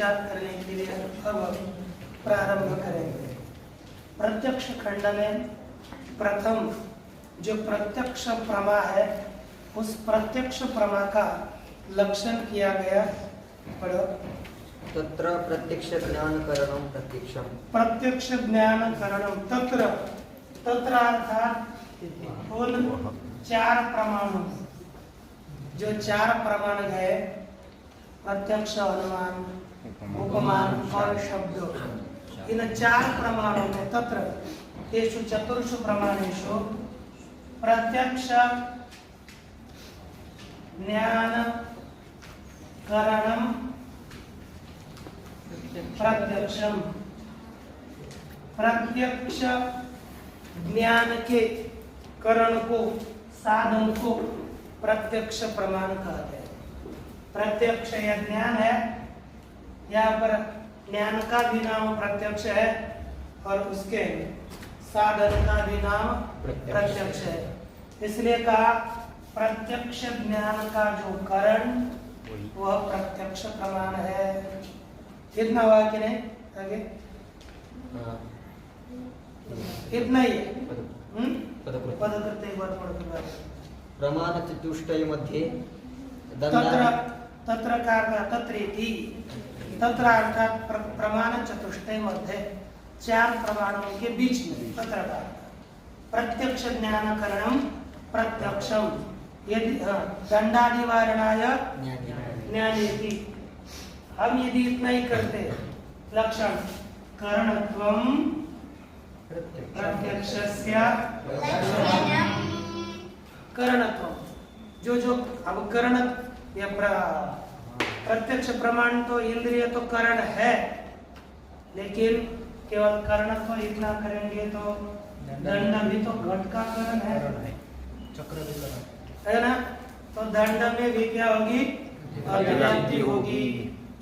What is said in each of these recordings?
विचार करने के लिए अब प्रारंभ करेंगे। प्रत्यक्ष खंड में प्रथम जो प्रत्यक्ष प्रमा है, उस प्रत्यक्ष प्रमा का लक्षण किया गया। पढ़ो। तत्र प्रत्यक्ष ज्ञान करणम प्रत्यक्षम। प्रत्यक्ष ज्ञान करणम तत्र, तत्र अर्थात उन चार प्रमाणों, जो चार प्रमाण है, प्रत्यक्ष, अनुमान, उपमान और शब्द, इन चार प्रमाणों में तत्र तेषु चतुर्षु प्रमाणेषु प्रत्यक्ष ज्ञान करणम प्रत्यक्षम। प्रत्यक्ष ज्ञान के करण को, साधन को प्रत्यक्ष प्रमाण कहते हैं। प्रत्यक्ष यह ज्ञान है, यहाँ पर ज्ञान का भी नाम प्रत्यक्ष है और उसके साधन का भी नाम प्रत्यक्ष है। इसलिए कहा प्रत्यक्ष ज्ञान का जो करण वह प्रत्यक्ष प्रमाण है। इतना हुआ कि नहीं? आगे इतना ही पद करते एक बार पढ़। प्रमाण चतुष्टय मध्ये तत्र, तत्र का तत्रेति, तत्र अर्थात प्रमाण चतुष्टय मध्य, चार प्रमाणों के बीच में, तत्र का प्रत्यक्ष ज्ञान करणम प्रत्यक्षम। यदि दंडादिवारणाय ज्ञानेति, हम यदि इतना ही करते, लक्षण करणत्वम प्रत्यक्षस्य करणत्वम, जो अब करण या प्रत्यक्ष प्रमाण तो इंद्रिय तो करण है, लेकिन केवल करणत्व इतना करेंगे तो दंड भी तो घट का करण है, चक्र भी करण है ना। तो दंड में भी क्या होगी? अभिव्यक्ति होगी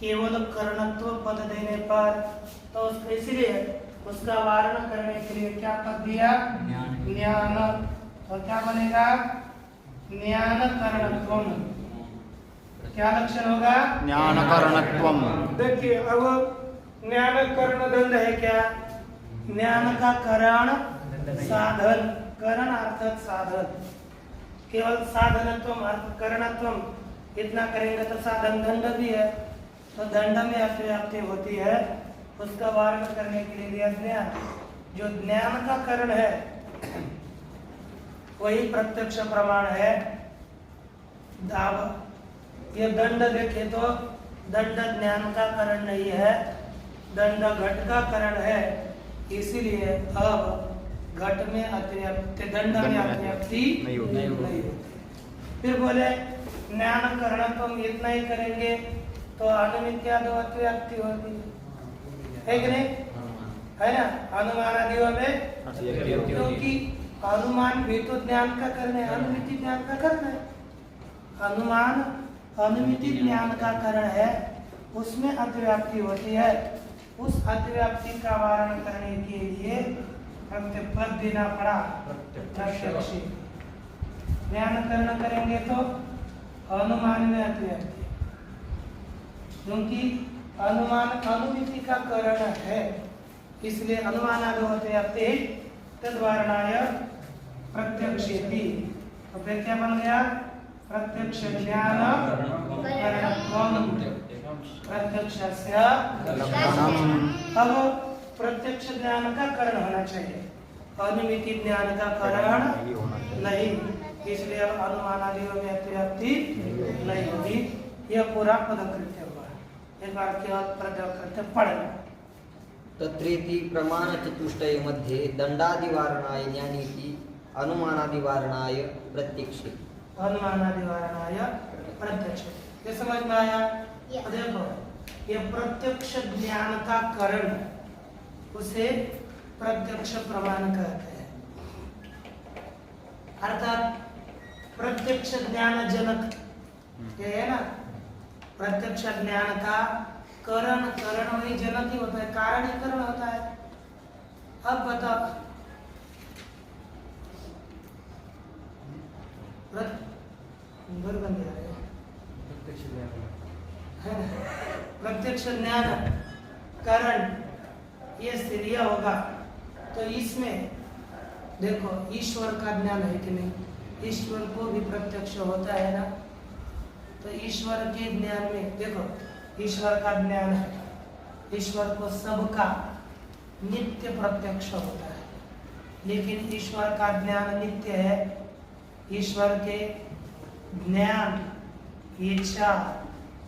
केवल करणत्व पद देने पर। तो इसलिए उसका वारण करने के लिए क्या पद दिया? ज्ञान। तो क्या बनेगा? ज्ञान करणत्वम। क्या लक्षण होगा? ज्ञान करणत्वम। देखिए अब ज्ञान करण दंड है क्या? ज्ञान का करण साधन, करण अर्थात साधन, केवल साधनत्वम अर्थ करणत्वम इतना करेंगे तो साधन दंड भी है। तो दंड में अतिव्याप्ति होती है, उसका वारण करने के लिए दिया ज्ञान। जो ज्ञान का करण है वही प्रत्यक्ष प्रमाण है। दाव ये दंड देखे तो दंड ज्ञान का करण नहीं है, दंड घट का करण है। इसीलिए अब घट में अतिव्याप्ति, दंड में अतिव्याप्ति नहीं होती। फिर बोले ज्ञान करण तो हम इतना ही करेंगे तो अनुमित्या दो अतिव्याप्ति होगी, है कि नहीं? है ना। अनुमान आदियों में, क्योंकि अनुमान भी तो ज्ञान का करण है, अनुमिति ज्ञान का करण है। अनुमान अनुमिति ज्ञान का करण है, उसमें अतिव्याप्ति होती है। उस अतिव्याप्ति का वारण करने के लिए प्रत्यक्ष देना पड़ा, प्रत्यक्ष। ज्ञान करण करेंगे तो अनुमान में अतिव्याप्ति, क्योंकि अनुमान अनुमिति का करण है, इसलिए अनुमान अतिव्याप्ति तद्वारणाय प्रत्यक्षेति। तो फिर क्या बन गया? प्रत्यक्ष ज्ञान करणत्वम प्रत्यक्षस्य लक्षणम। अब प्रत्यक्ष ज्ञान का करण होना चाहिए, अनुमिति ज्ञान का करण नहीं, इसलिए अब अनुमान आदियों में अतिव्याप्ति नहीं होगी। यह पूरा पदकृत्य हुआ। एक बार केवल पदकृत्य पढ़ना। तत्रेति प्रमाण चतुष्टय मध्ये दंडादिवारणाय ज्ञानेति अनुमानादिवारणाय प्रत्यक्षे। अनुमानादिवारणाय प्रत्यक्ष, ये समझ में आया? तो देखो ये प्रत्यक्ष ज्ञान का करण, उसे प्रत्यक्ष प्रमाण कहते हैं। अर्थात प्रत्यक्ष ज्ञान जनक ये है ना, प्रत्यक्ष ज्ञान का करण, करण वही जनक ही होता है, कारण ही करण होता है। अब बताओ प्रत्यक्ष ज्ञान कारण ये स्थिर होगा तो इसमें देखो ईश्वर का ज्ञान है कि नहीं, ईश्वर को भी प्रत्यक्ष होता है ना। तो ईश्वर के ज्ञान में देखो ईश्वर का ज्ञान है, ईश्वर को सबका नित्य प्रत्यक्ष होता है, लेकिन ईश्वर का ज्ञान नित्य है। ईश्वर के ज्ञान, इच्छा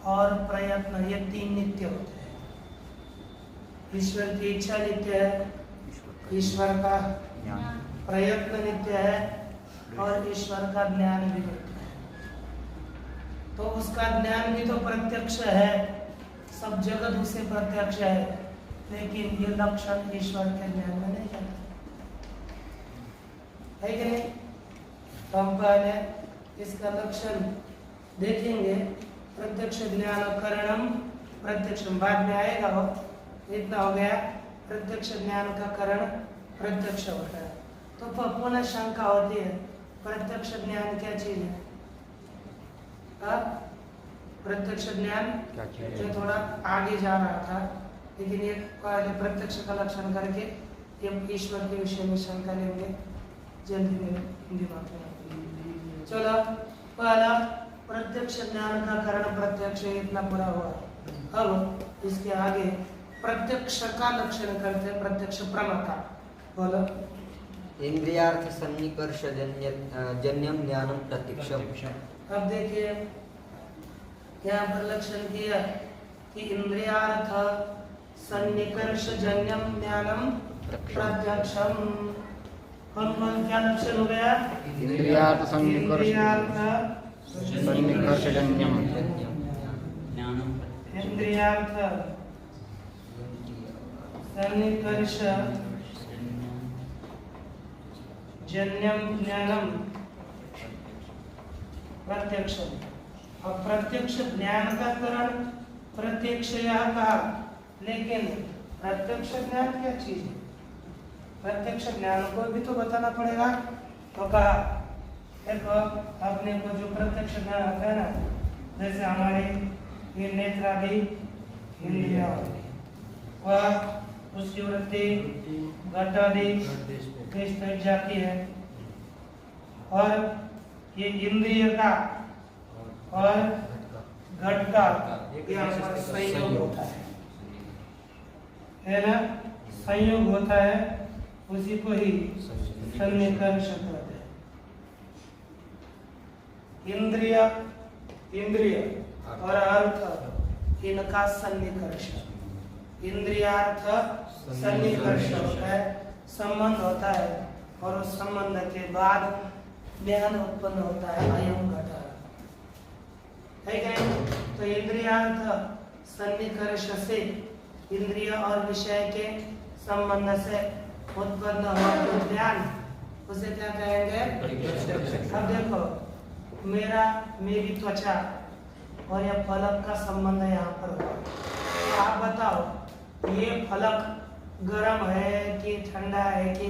और प्रयत्न ये तीन नित्य होते हैं। ईश्वर की इच्छा नित्य है, ईश्वर का प्रयत्न नित्य है और ईश्वर का ज्ञान भी नित्य है। तो उसका ज्ञान भी तो प्रत्यक्ष है, सब जगत उसे प्रत्यक्ष है, लेकिन ये लक्षण ईश्वर के ज्ञान में नहीं जाता है कि नहीं। तो हम पहले इसका लक्षण देखेंगे। प्रत्यक्ष ज्ञान करणम प्रत्यक्ष बाद में आएगा, वो इतना हो गया। प्रत्यक्ष ज्ञान का करण प्रत्यक्ष होता है। तो पुनः शंका होती है प्रत्यक्ष ज्ञान क्या चीज है? प्रत्यक्ष ज्ञान जो थोड़ा आगे जा रहा था, लेकिन ये पहले प्रत्यक्ष का लक्षण करके ये ईश्वर के विषय में शंका लेंगे जल्दी में हिंदी बात में। चलो पहला प्रत्यक्ष ज्ञान का कारण प्रत्यक्ष इतना पूरा हुआ। अब इसके आगे प्रत्यक्ष का लक्षण करते हैं, प्रत्यक्ष प्रमा का। बोलो। इंद्रियार्थ सन्निकर्ष जन्यम ज्ञानम प्रत्यक्षम। अब देखिए यहाँ पर लक्षण किया कि इंद्रियार्थ सन्निकर्ष जन्यम ज्ञानम प्रत्यक्षम। कौन कौन क्या लक्षण हो गया? इंद्रियार्थ सन्निकर्ष जन्यम इंद्रियार्थ सन्निकर्ष जन्यम ज्ञानम प्रत्यक्ष। और प्रत्यक्ष ज्ञान का कारण प्रत्यक्ष यह कहा, लेकिन प्रत्यक्ष ज्ञान क्या चीज है? प्रत्यक्ष ज्ञान को भी तो बताना पड़ेगा। तो कहा देखो अपने को जो प्रत्यक्ष ज्ञान होता है ना, जैसे हमारे ये नेत्रादि इंद्रियां वह उसकी वृत्ति घटादि किस तक जाती है, और ये इंद्रिय का और घट का संयोग होता है ना, संयोग होता है, उसी को ही सन्निकर्ष कहते हैं। इंद्रिय इंद्रिय और अर्थ इनका सन्निकर्ष। इंद्रियार्थ सन्निकर्ष होता है, संबंध होता है, और उस संबंध के बाद ज्ञान उत्पन्न होता है, अयम घट है क्या? तो इंद्रियार्थ सन्निकर्ष से इंद्रिय और विषय के संबंध से उत्पन्न हुआ जो ज्ञान, उसे क्या कहेंगे? अब देखो मेरी त्वचा और यह फलक का संबंध यहाँ पर हुआ। तो आप बताओ ये फलक गर्म है कि ठंडा है कि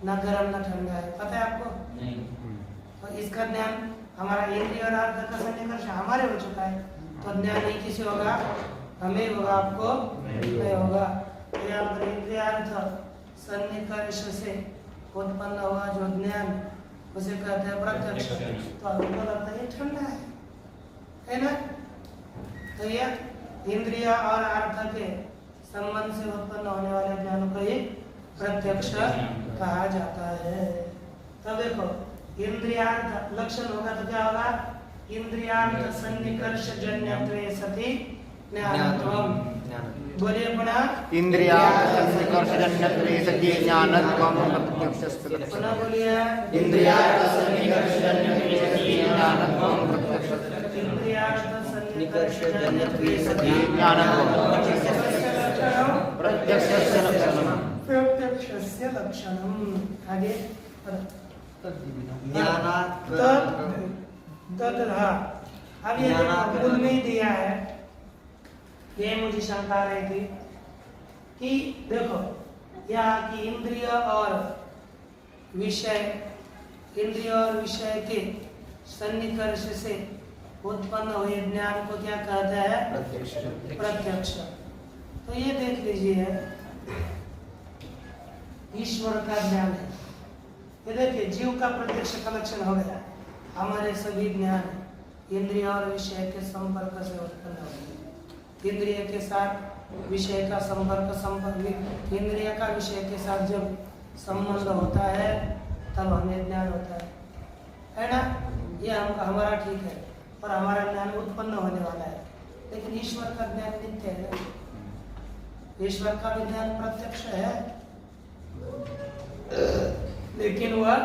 न गर्म न ठंडा है, पता है आपको? नहीं। तो इसका ज्ञान हमारा इंद्रिय और अर्थ का सन्निकर्ष हमारे हो चुका है, तो ज्ञान नहीं किसी होगा, हमें होगा, आपको नहीं होगा। तो यहाँ पर इंद्रियार्थ सन्निकर्ष से उत्पन्न हुआ जो ज्ञान, उसे कहते हैं प्रत्यक्ष। तो हमको लगता है ये ठंडा है ना? तो यह इंद्रिय और अर्थ के संबंध से उत्पन्न होने वाले ज्ञान को ही प्रत्यक्ष कहा जाता है। तो देखो इंद्रियार्थ लक्षण होगा तो क्या होगा? इंद्रियार्थ सन्निकर्ष जन्यत्वे सति ज्ञानत्वम। बोलिए पुनः। इंद्रियार्थ सन्निकर्ष जन्यत्वे सति ज्ञानत्वम प्रत्यक्षस्य। पुनः बोलिए। इंद्रियार्थ सन्निकर्ष जन्यत्वे सति ज्ञानत्वम प्रत्यक्षस्य। इंद्रियार्थ निकर्ष जन्यत्वे सति ज्ञानत्वम प्रत्यक्षस्य लक्षणम्। प्रत्यक्षस्य लक्षणम्। आगे ज्ञानात् अब ये मूल में दिया है, ये मुझे शंका रही थी कि देखो यहाँ की इंद्रिय और विषय के सन्निकर्ष से उत्पन्न हुए ज्ञान को क्या कहते हैं? प्रत्यक्ष प्रत्यक्ष। तो ये देख लीजिए, ईश्वर का ज्ञान है। ये देखिए, जीव का प्रत्यक्ष का लक्षण हो गया। हमारे सभी ज्ञान इंद्रिय और विषय के संपर्क से उत्पन्न होते हैं। इंद्रिय के साथ विषय का संपर्क, इंद्रिय का विषय के साथ जब संबंध होता है तब हमें ज्ञान होता है ना? ये हमारा ठीक है, और हमारा ज्ञान उत्पन्न होने वाला है। लेकिन ईश्वर का ज्ञान नित्य है। ईश्वर का भी ज्ञान प्रत्यक्ष है, लेकिन वह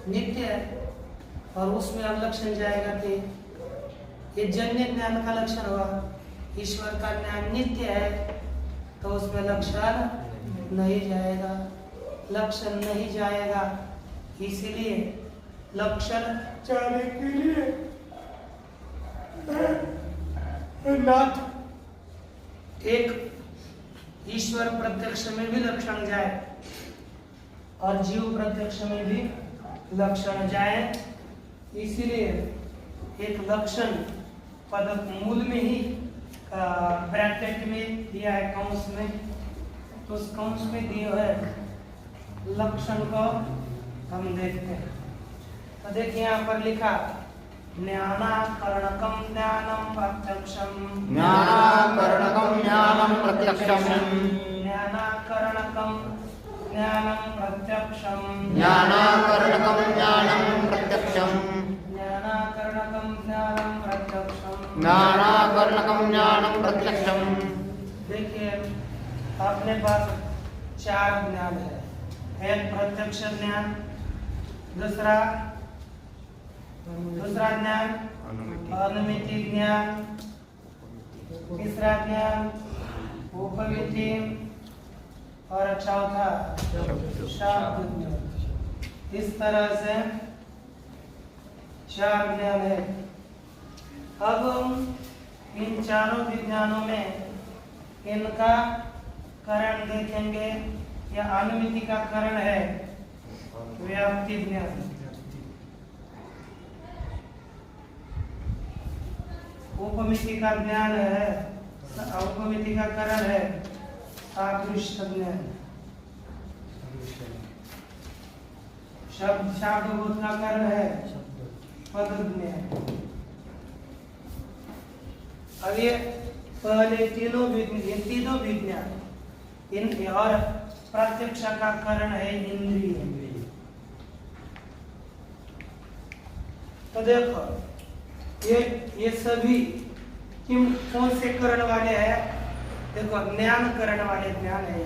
नित्य है। और उसमें अब लक्षण जाएगा कि ये जन्य ज्ञान का लक्षण हुआ। ईश्वर का ज्ञान नित्य है, तो उसमें लक्षण नहीं जाएगा, लक्षण नहीं जाएगा। इसीलिए लक्षण जाने के लिए नाथ एक ईश्वर प्रत्यक्ष में भी लक्षण जाए और जीव प्रत्यक्ष में भी लक्षण जाए। इसीलिए एक लक्षण पद मूल में ही ब्रैकेट में दिया है, कंस में। तो उस कंस में दिए हुए लक्षण को हम देखते हैं। तो देखिए यहाँ पर लिखा, ज्ञानाकरणकम ज्ञानम प्रत्यक्षम। ज्ञानाकरणकम ज्ञानम प्रत्यक्षम। ज्ञानाकरणकम ज्ञानम प्रत्यक्षम। ज्ञानाकरणकम ज्ञानम प्रत्यक्षम। ज्ञानाकरणकम ज्ञानम प्रत्यक्षम। ज्ञानाकरणकम ज्ञानम प्रत्यक्षम। देखिए, अपने पास चार ज्ञान है। एक प्रत्यक्ष ज्ञान, दूसरा ज्ञान अनुमिति ज्ञान, तीसरा ज्ञान उपमिति, और चौथा शब्द ज्ञान। इस तरह से चार ज्ञान है। अब हम इन चारों विज्ञानों में इनका कारण देखेंगे। यह अनुमिति का कारण है व्याप्ति ज्ञान, उपमिति का ज्ञान है, उपमिति का कारण है सादृश्य ज्ञान, शब्दबोध का कारण है पद ज्ञान। अब ये पहले तीनों विज्ञान इन और प्रत्यक्ष का कारण है इंद्रिय। तो देखो, ये सभी कौन से करण वाले हैं? देखो, ज्ञान करण वाले ज्ञान है।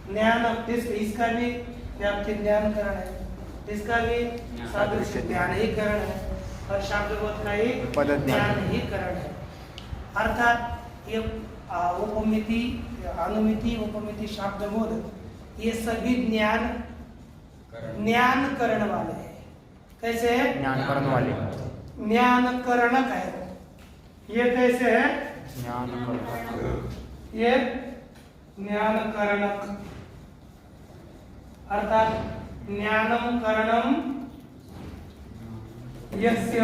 ज्ञान इसका भी व्याप्ति ज्ञान करण है, इसका भी सादृश्य ज्ञान ही करण है, और शब्दबोध का ही ज्ञान ही करण है। अर्थात ये उपमिति, अनुमिति, उपमिति, शब्दबोध, ये सभी ज्ञान करण वाले हैं। कैसे है? ज्ञान करण वाले, ज्ञान करणक है। ये कैसे है? ये ज्ञान करणक, अर्थात ज्ञानम करणम यस्य,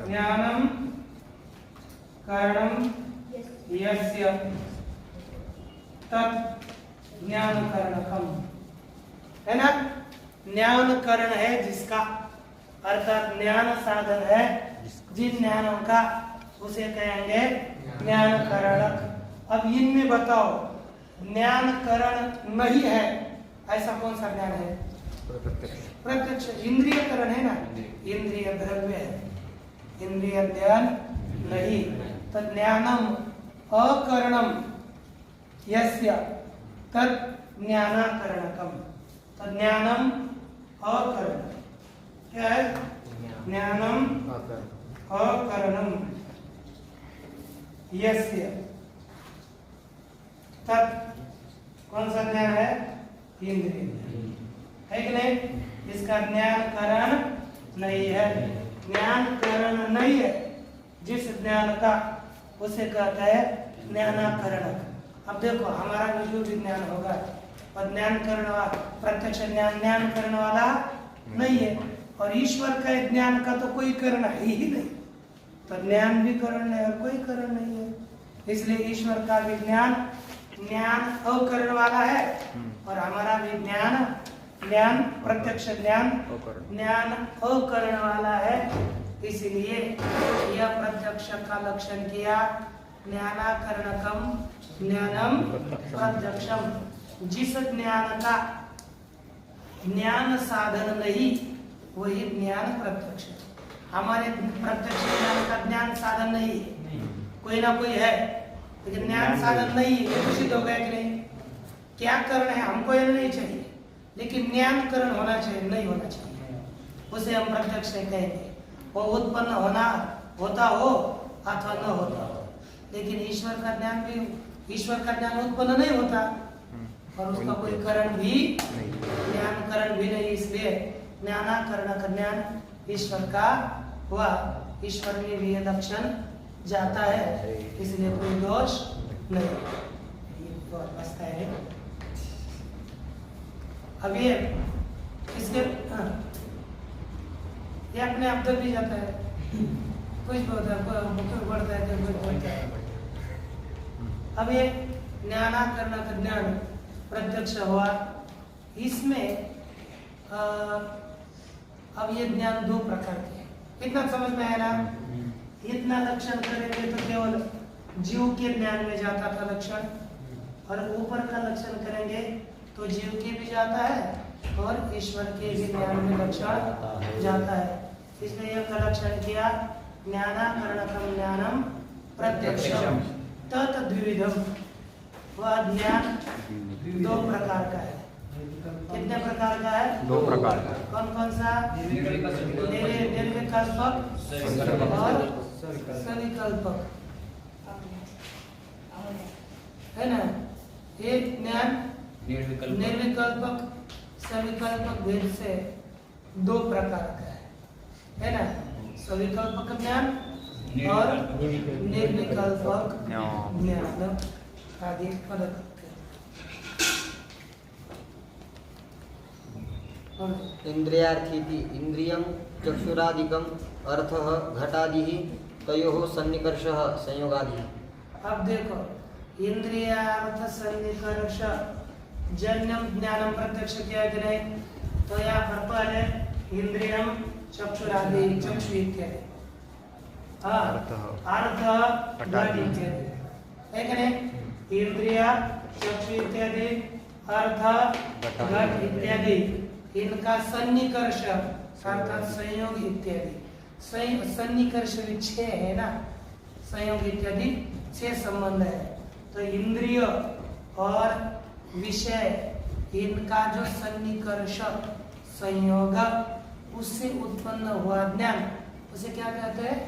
ज्ञानम करणम यस्य तत् ज्ञान करणकम, है ना? ज्ञान करण है जिसका, अर्थात ज्ञान साधन है जिन ज्ञानों का, उसे कहेंगे ज्ञान करणक। अब इनमें बताओ, ज्ञान करण नहीं है ऐसा कौन सा ज्ञान है? प्रत्यक्ष। इंद्रिय करण है ना, इंद्रिय द्रव्य है, इंद्रिय ज्ञान नहीं। तो ज्ञानम अकरणम यस्य तत् ज्ञानाकरणकम। तो ज्ञानम अकरण क्या है? ज्ञानम अकरणम यस्य तत् कौन सा ज्ञान है? इंद्रिय है कि नहीं? इसका ज्ञान करण नहीं है। ज्ञान करण नहीं है जिस ज्ञान का, उसे कहता है ज्ञानाकरणक। अब देखो, हमारा जो विज्ञान होगा और ज्ञान करने वाला, प्रत्यक्ष ज्ञान करने वाला नहीं है, और ईश्वर का ज्ञान का तो कोई कारण है ही नहीं। तो ज्ञान भी करण है और कोई करण नहीं है, इसलिए ईश्वर का विज्ञान ज्ञान अकरण वाला है और हमारा विज्ञान ज्ञान प्रत्यक्ष ज्ञान ज्ञान अकरण वाला है। इसलिए यह प्रत्यक्ष का लक्षण किया ज्ञानाकरणकम ज्ञानम प्रत्यक्षम। जिस ज्ञान का ज्ञान साधन नहीं वही ज्ञान प्रत्यक्ष है। हमारे प्रत्यक्ष ज्ञान का ज्ञान साधन नहीं है, कोई ना कोई है लेकिन ज्ञान साधन नहीं है, ये सिद्ध हो गया कि नहीं? क्या करण है हमको ये नहीं चाहिए, लेकिन ज्ञान करण होना चाहिए, नहीं होना चाहिए, उसे हम प्रत्यक्ष कहेंगे। वो उत्पन्न होना होता हो अथवा न होता हो, लेकिन ईश्वर का ज्ञान भी ईश्वर का ज्ञान उत्पन्न नहीं होता और उसका कोई करण भी ज्ञान करण भी नहीं, इसलिए ज्ञानाकरण का ज्ञान ईश्वर का हुआ। ईश्वर में भी ये लक्षण जाता है, इसलिए कोई दोष नहीं। ये तो अवस्था है। अब ये इसके ये अपने आप तो भी जाता है, कुछ बोलता है, कोई बढ़ता है, कोई बोलता है। अब ये ज्ञानाकरण का ज्ञान प्रत्यक्ष हुआ, इसमें अब ये ज्ञान दो प्रकार के हैं। इतना समझ में आया ना? इतना लक्षण करेंगे तो केवल जीव के ज्ञान में जाता था लक्षण, और ऊपर का लक्षण करेंगे तो जीव के भी जाता है और ईश्वर के भी ज्ञान में लक्षण जाता है। इसलिए यह लक्षण किया ज्ञानाकरणकम ज्ञानम प्रत्यक्षम तत् द्विविधम। वह ज्ञान दो प्रकार का है। कितने प्रकार का है? दो प्रकार का। कौन कौन सा? निर्विकल्पक और सविकल्पक, है ना? एक ज्ञान निर्विकल्पक सविकल्पक भेद से दो प्रकार का है ना? सविकल्पक ज्ञान और निर्विकल्पक ज्ञान आदि फर्क। इंद्रियार्थीति इंद्रियं चक्षुरादिकम् अर्थः घटादिः तयोः सन्निकर्षः संयोगादिः। अब देखो, इंद्रियार्थ सन्निकर्ष जन्यम ज्ञानम प्रत्यक्ष किया कि नहीं? तो यहाँ पर पहले इंद्रियम चक्षुरादि चक्षु इत्यादि अर्थ घट इत्यादि है कि नहीं? इंद्रिय चक्षु इत्यादि अर्थ घट इत्यादि इनका सन्निकर्ष अर्थात संयोग इत्यादि सन्निकर्ष भी 6 है ना, संयोग इत्यादि 6 संबंध है। तो इंद्रिय और विषय इनका जो सन्निकर्ष संयोग उससे उत्पन्न हुआ ज्ञान उसे क्या कहते हैं?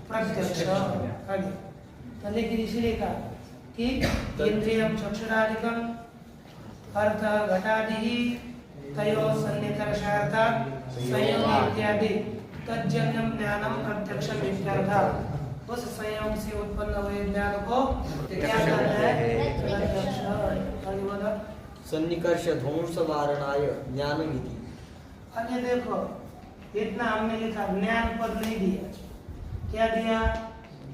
प्रत्यक्ष। तो लेकिन इसलिए कहा कि इंद्रियम चक्षुरादिकम अर्थ घटादि तयोः सन्निकर्षार्थात् संयोग इत्यादि तज्जन्यम ज्ञानम प्रत्यक्षम इत्यर्थः। उस संयोग से उत्पन्न हुए ज्ञान को क्या कहते हैं? प्रत्यक्ष। सन्निकर्ष ध्वंस वारणाय ज्ञानमिति। अब ये देखो, इतना हमने लिखा, ज्ञान पद नहीं दिया, क्या दिया?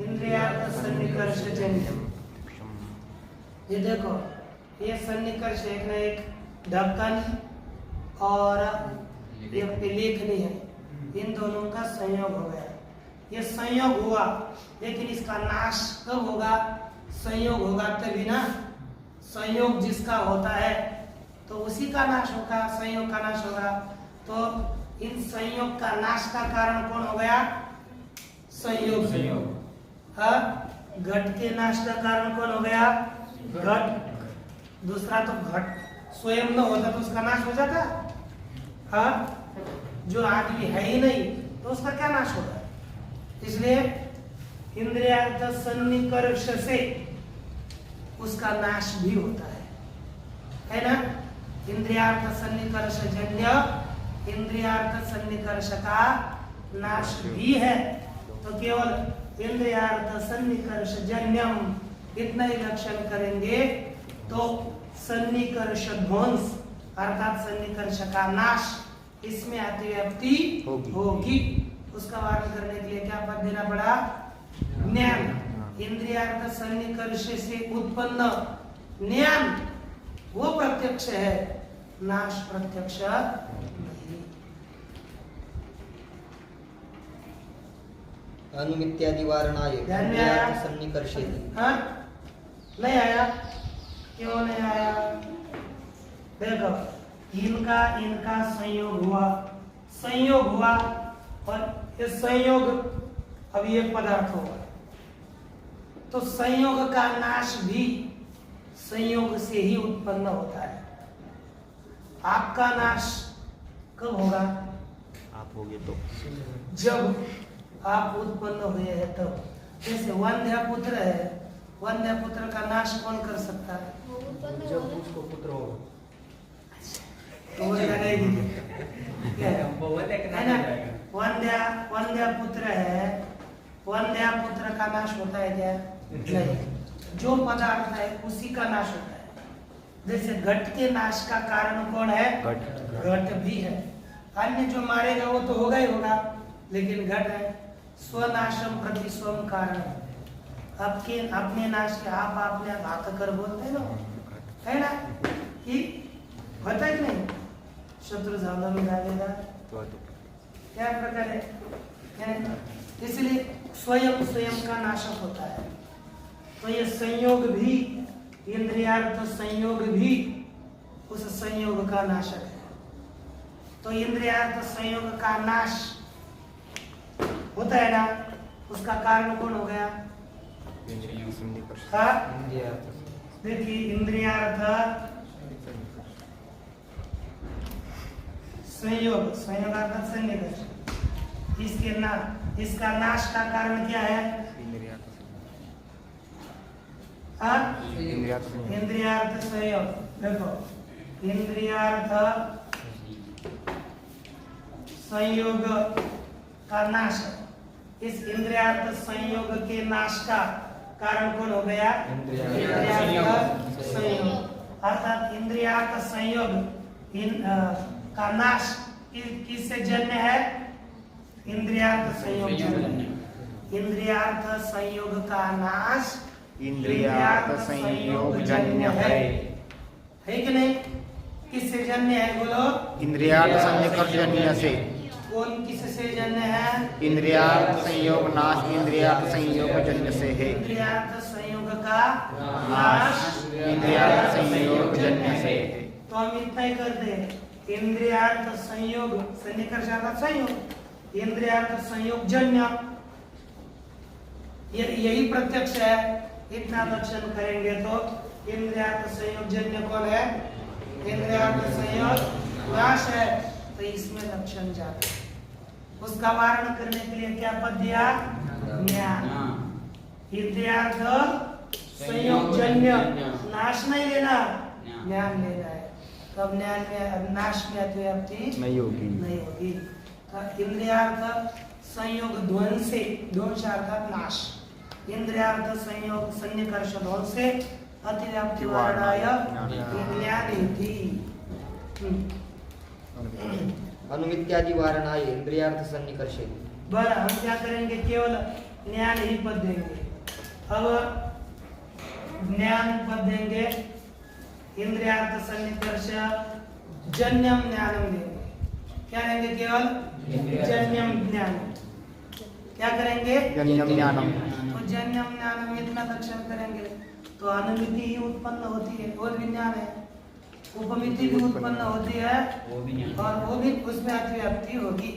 इंद्रियार्थ सन्निकर्ष जन्यम। ये देखो, ये सन्निकर्ष एक न एक ढक्कन और ये लेखनी है, इन दोनों का संयोग हो गया। ये संयोग हुआ, लेकिन इसका नाश कब होगा? संयोग होगा तभी ना। संयोग जिसका होता है तो उसी का नाश होगा, संयोग का नाश होगा। तो इन संयोग का नाश का कारण कौन हो गया? संयोग। हाँ, घट के नाश का कारण कौन हो गया? घट। दूसरा तो घट स्वयं न होता तो उसका नाश हो जाता। हाँ, जो आदमी है ही नहीं तो उसका क्या नाश होगा? इसलिए इंद्रियार्थ सन्निकर्ष से उसका नाश भी होता है ना? इंद्रियार्थ सन्निकर्ष जन्य इंद्रियार्थ सन्निकर्ष का नाश भी है। तो केवल इंद्रियार्थ सन्निकर्ष जन्यम इतना ही लक्षण करेंगे तो सन्निकर्ष ध्वंस अर्थात सन्निकर्ष का नाश इसमें अतिव्याप्ति होगी। उसका वारण करने के लिए क्या पद देना पड़ा? ज्ञान। इंद्रियार्थ सन्निकर्ष से उत्पन्न ज्ञान वो प्रत्यक्ष है, नाश प्रत्यक्ष नहीं। अनुमित्यादि वारणाय ध्यान में आया? इंद्रियार्थ सन्निकर्षेति। हाँ? नहीं आया? क्यों नहीं आया? देखो, इनका संयोग हुआ और ये संयोग अब ये पदार्थ होगा, तो संयोग का नाश भी संयोग से ही उत्पन्न होता है। आपका नाश कब होगा? आप हो गए तो जब आप उत्पन्न हुए हैं तब। जैसे वंध्या पुत्र है, वंध्या पुत्र का नाश कौन कर सकता है? जब उसको पुत्र हो तो वो लगेगी क्या है ना? वंध्या पुत्र है, वंध्या पुत्र का नाश होता है क्या? नहीं। जो पदार्थ है उसी का नाश होता है। जैसे घट के नाश का कारण कौन है? घट भी है। अन्य जो मारेगा वो तो होगा ही होगा, लेकिन घट है। स्वनाशम प्रति स्वम कारण, आपके अपने नाश के आप आपने घात कर बोलते हैं ना, है ना? कि होता है कि नहीं? शत्रु झाला में डालेगा क्या प्रकार है? इसलिए स्वयं का नाशक होता है। तो ये संयोग भी, इंद्रियार्थ संयोग भी उस संयोग का नाशक है। तो इंद्रियार्थ संयोग का नाश होता है ना, उसका कारण कौन हो गया? हाँ? देखिए, इंद्रियार्थ संयोग, संयोगार्थ सन्निकर्ष, इसका नाश का कारण क्या है? हाँ? इंद्रियार्थ संयोग। देखो, इंद्रियार्थ संयोग का नाश, इस इंद्रियार्थ संयोग के नाश का कारण कौन हो गया? इंद्रियार्थ संयोग। अर्थात इंद्रियार्थ संयोग का नाश किससे जन्य है? इंद्रियार्थ संयोग जन्य। इंद्रियार्थ संयोग का नाश इंद्रियार्थ संयोग जन्य है कि नहीं? किससे जन्य है बोलो? इंद्रियार्थ संनिकर्ष जन्य से। कौन किससे जन्य है? इंद्रियार्थ संयोग नाश इंद्रियार्थ संयोग जन्य से है। इंद्रियार्थ संयोग का नाश इंद्रियार्थ संयोग जन्य से। तो हम इतना ही करते हैं, इंद्रियार्थ संयोग सन्निकर्ष संयोग, इंद्रियार्थ संयोग जन्य, यही प्रत्यक्ष है। इतना लक्षण करेंगे तो इंद्रियार्थ संयोग जन्य कौन है? इंद्रियार्थ संयोग नाश है, तो इसमें लक्षण जाता है। उसका वारण करने के लिए क्या पद दिया? ज्ञान। इंद्रियार्थ संयोग जन्य नाश नहीं लेना, ज्ञान लेना है। तब ज्ञान में नाश में अतिव्याप्ति नहीं होगी। इंद्रियार्थ संयोग ध्वंस से, ध्वंस अर्थात नाश, इंद्रियार्थ संयोग सन्निकर्ष ध्वंस से अतिव्याप्ति वारणाय ज्ञानेति। अनुमित्यादि वारणाय इंद्रियार्थ सन्निकर्षेति। बस हम क्या करेंगे? केवल ज्ञान ही पद देंगे। अब ज्ञान पद देंगे, इंद्रियार्थ सन्निकर्ष जन्यम ज्ञानम देंगे। क्या देंगे? केवल जन्यम ज्ञान। क्या करेंगे? जन्यम ज्ञानम। तो जन्यम ज्ञानम इतना लक्षण करेंगे तो अनुमिति ही उत्पन्न होती है, और विज्ञान है। उपमिति भी उत्पन्न होती है और वो भी उसमें अतिव्याप्ति होगी।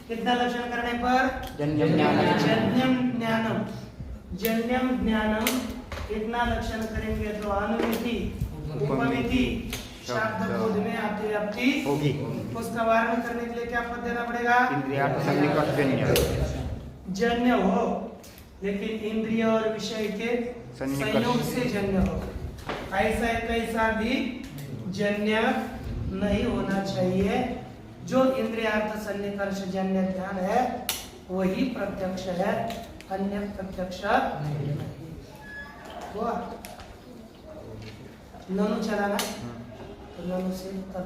कितना लक्षण करने पर? जन्यम ज्ञानम। जन्यम ज्ञानम, जन्यम ज्ञानम इतना लक्षण करेंगे तो अनुमिति उपमिति शब्द बोध में अतिव्याप्ति होगी। उसका वारण करने के लिए क्या पद देना पड़ेगा? इंद्रियार्थ सन्निकर्ष जन्य। जन्य हो, लेकिन इंद्रिय और विषय के संयोग से जन्य हो। ऐसा कैसा भी जन्य नहीं होना चाहिए। जो इंद्रियार्थ सन्निकर्ष जन्य ज्ञान है वही प्रत्यक्ष है, अन्य प्रत्यक्ष नहीं। हुआ? ननु चलाना, तो ननु से तब